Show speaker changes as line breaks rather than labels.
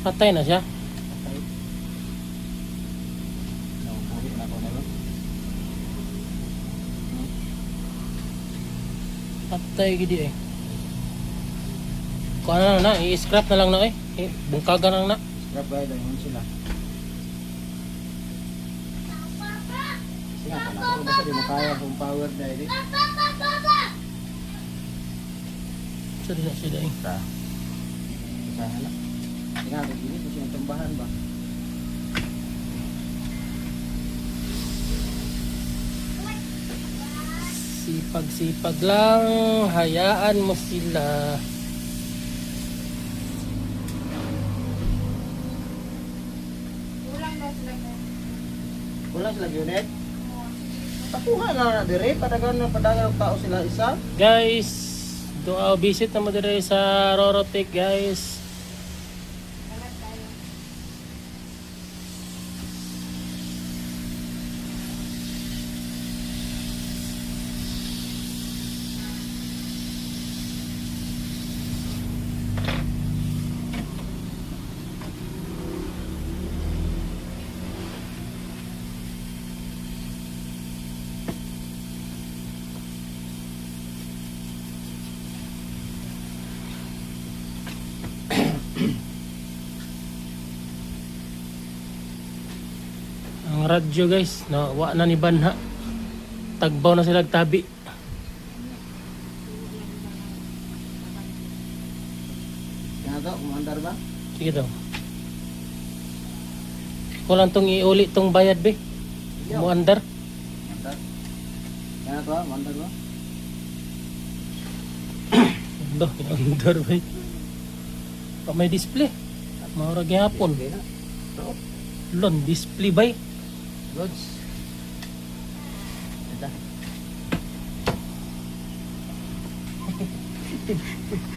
Patay na siya.
Patay. Naubuhi na ko na yun.
Patay gidi eh. Kung ano na, i-scrap na lang na eh. Bungkagan lang na.
Scrap ba yun sila? Sige nga, kung basta di mo kaya kung power dahil eh.
Sa din na siya eh.
Usahan na. Sige nga, kung gini, kasi yung tumbahan ba?
Sipag-sipag lang. Hayaan mo sila.
Wala sila unit? Takuha na na dire, padagan ng tao sila isa.
Guys, doa visit na mo dire sa Rorotek guys. Ang radyo guys, wa na ni Banha. Tagbaw na sila tabi.
Kaya to, umandar ba?
Sige daw. Kulang tong iuli tong bayad be. Mo andar.
Umandar. Kaya to, umandar ba?
Ando, andar be. Pa may display. Maura gyapon.
Sige na. So,
Lon display bay.
goods. Ito.